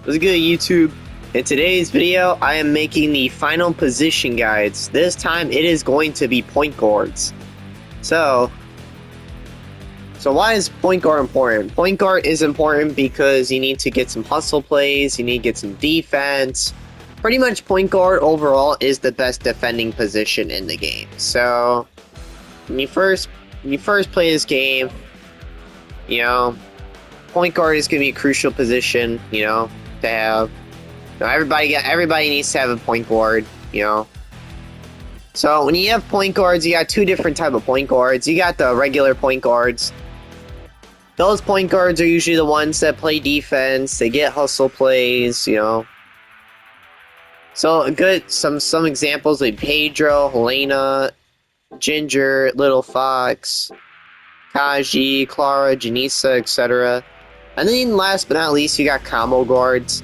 What's good, YouTube? In today's video, I am making the final position guides. This time, it is going to be point guards. So why is point guard important? Point guard is important because you need to get some hustle plays, you need to get some defense. Pretty much point guard overall is the best defending position in the game. So when you first play this game, you know, point guard is going to be a crucial position, you know, to have. Everybody needs to have a point guard, you know. So when you have point guards, you got two different type of point guards. You got the regular point guards. Those point guards are usually the ones that play defense. They get hustle plays, you know. So some examples like Pedro, Helena, Ginger, Little Fox, Kaji, Clara, Janisa, etc. And then last but not least, you got combo guards.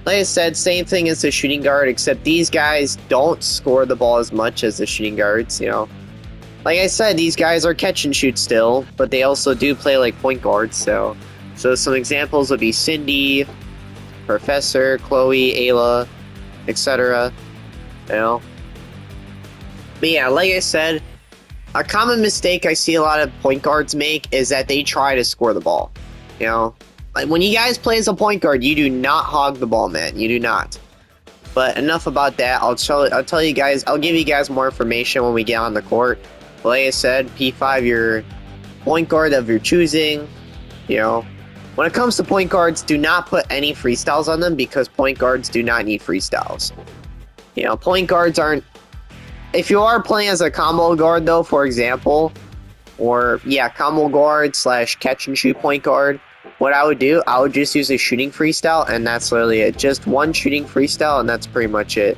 Like I said, same thing as the shooting guard, except these guys don't score the ball as much as the shooting guards, you know. Like I said, these guys are catch and shoot still, but they also do play like point guards, so some examples would be Cindy, Professor, Chloe, Ayla, etc. You know. But yeah, like I said, a common mistake I see a lot of point guards make is that they try to score the ball. You know, like when you guys play as a point guard, you do not hog the ball, man. You do not. But enough about that. I'll tell you guys. I'll give you guys more information when we get on the court. But like I said, P5, your point guard of your choosing. You know, when it comes to point guards, do not put any freestyles on them because point guards do not need freestyles. You know, point guards aren't. If you are playing as a combo guard, though, for example, or yeah, combo guard / catch and shoot point guard, what I would do, I would just use a shooting freestyle, and that's literally it. Just one shooting freestyle, and that's pretty much it.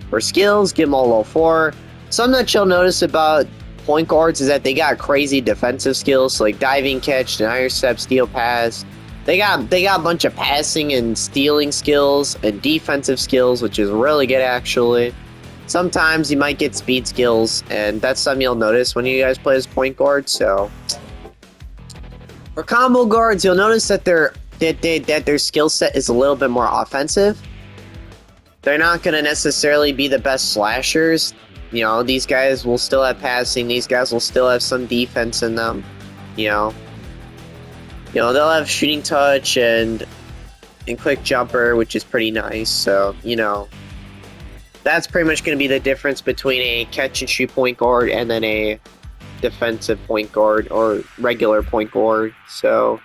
For skills, give them all low 4. Something that you'll notice about point guards is that they got crazy defensive skills, so like diving catch, denier step, steal pass. They got a bunch of passing and stealing skills and defensive skills, which is really good actually. Sometimes you might get speed skills, and that's something you'll notice when you guys play as point guard. So for combo guards, you'll notice that their skill set is a little bit more offensive. They're not going to necessarily be the best slashers. You know, these guys will still have passing. These guys will still have some defense in them. You know, they'll have shooting touch and quick jumper, which is pretty nice. So, you know, that's pretty much going to be the difference between a catch and shoot point guard and then a defensive point guard or regular point guard. So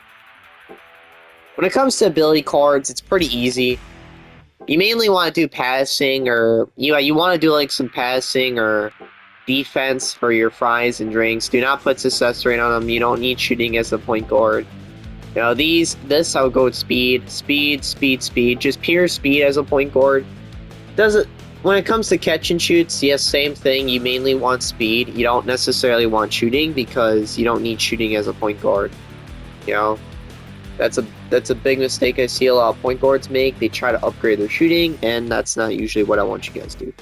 when it comes to ability cards, it's pretty easy. You mainly want to do passing, or you want to do like some passing or defense for your fries and drinks. Do not put success rate on them. You don't need shooting as a point guard. You know, this I would go with speed. Just pure speed as a point guard. When it comes to catch and shoots, yes, same thing. You mainly want speed. You don't necessarily want shooting because you don't need shooting as a point guard. You know, that's a big mistake I see a lot of point guards make. They try to upgrade their shooting, and that's not usually what I want you guys to do.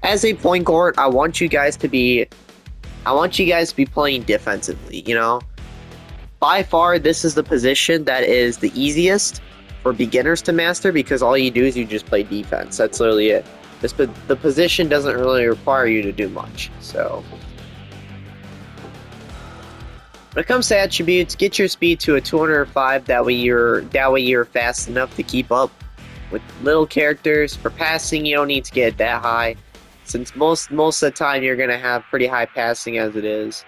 As a point guard, I want you guys to be playing defensively. You know, by far, this is the position that is the easiest for beginners to master because all you do is you just play defense. That's literally it. The position doesn't really require you to do much. So when it comes to attributes, get your speed to a 205. That way you're fast enough to keep up with little characters. For passing, you don't need to get it that high, since most of the time you're gonna have pretty high passing as it is.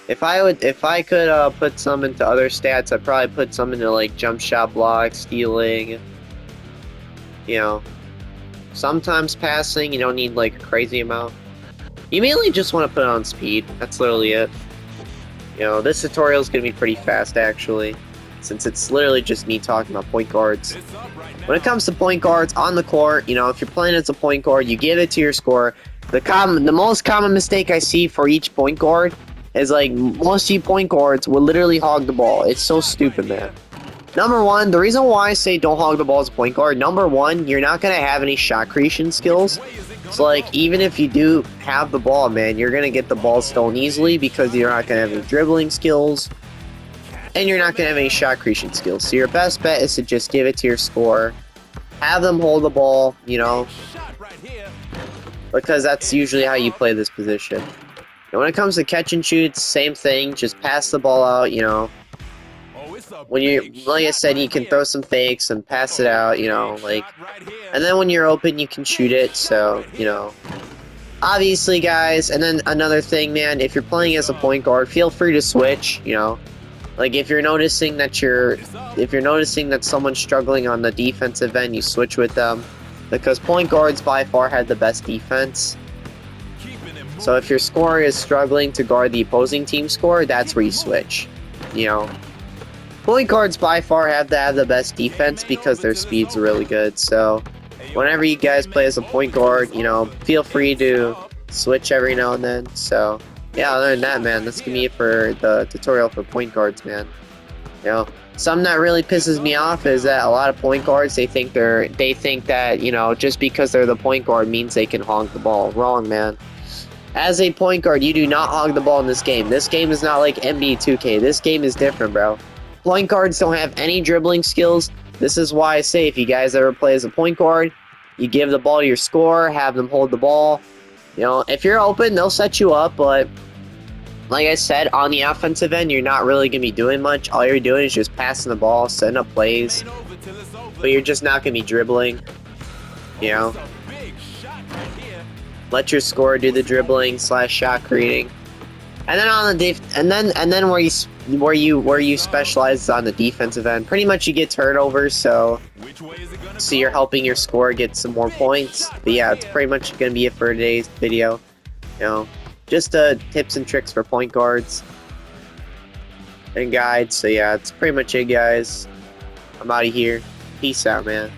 If I could put some into other stats, I'd probably put some into like jump shot block, stealing. You know. Sometimes passing, you don't need like a crazy amount. You mainly just want to put it on speed. That's literally it. You know, this tutorial is going to be pretty fast actually, since it's literally just me talking about point guards. When it comes to point guards on the court, you know, if you're playing as a point guard, you give it to your scorer. The most common mistake I see for each point guard is like most of you point guards will literally hog the ball. It's so stupid, man. Number one, the reason why I say don't hog the ball as a point guard, number one, you're not going to have any shot creation skills. So, like, even if you do have the ball, man, you're going to get the ball stolen easily because you're not going to have any dribbling skills. and you're not going to have any shot creation skills. So your best bet is to just give it to your scorer. have them hold the ball, you know, because that's usually how you play this position. And when it comes to catch and shoots, same thing. Just pass the ball out, you know. When you, like I said, you can throw some fakes and pass it out, you know, like. And then when you're open, you can shoot it. So, you know, obviously, guys. And then another thing, man, if you're playing as a point guard, feel free to switch, you know. Like if you're noticing that someone's struggling on the defensive end, you switch with them, because point guards by far have the best defense. So if your scorer is struggling to guard the opposing team scorer, that's where you switch. You know, point guards by far have to have the best defense because their speed's really good. So whenever you guys play as a point guard, you know, feel free to switch every now and then. So yeah, other than that, man, that's gonna be it for the tutorial for point guards, man. You know, something that really pisses me off is that a lot of point guards, they think that, you know, just because they're the point guard means they can hog the ball. Wrong, man. As a point guard, you do not hog the ball in this game. This game is not like NBA 2K. This game is different, bro. Point guards don't have any dribbling skills. This is why I say if you guys ever play as a point guard, you give the ball to your scorer, have them hold the ball. You know, if you're open, they'll set you up, but like I said, on the offensive end, you're not really going to be doing much. All you're doing is just passing the ball, setting up plays, but you're just not going to be dribbling, you know. Let your scorer do the dribbling / shot creating, and then on the and then where you specialize on the defensive end. Pretty much you get turnovers, so you're helping your scorer get some more points. But yeah, it's pretty much going to be it for today's video. You know, just tips and tricks for point guards and guides. So yeah, it's pretty much it, guys. I'm out of here. Peace out, man.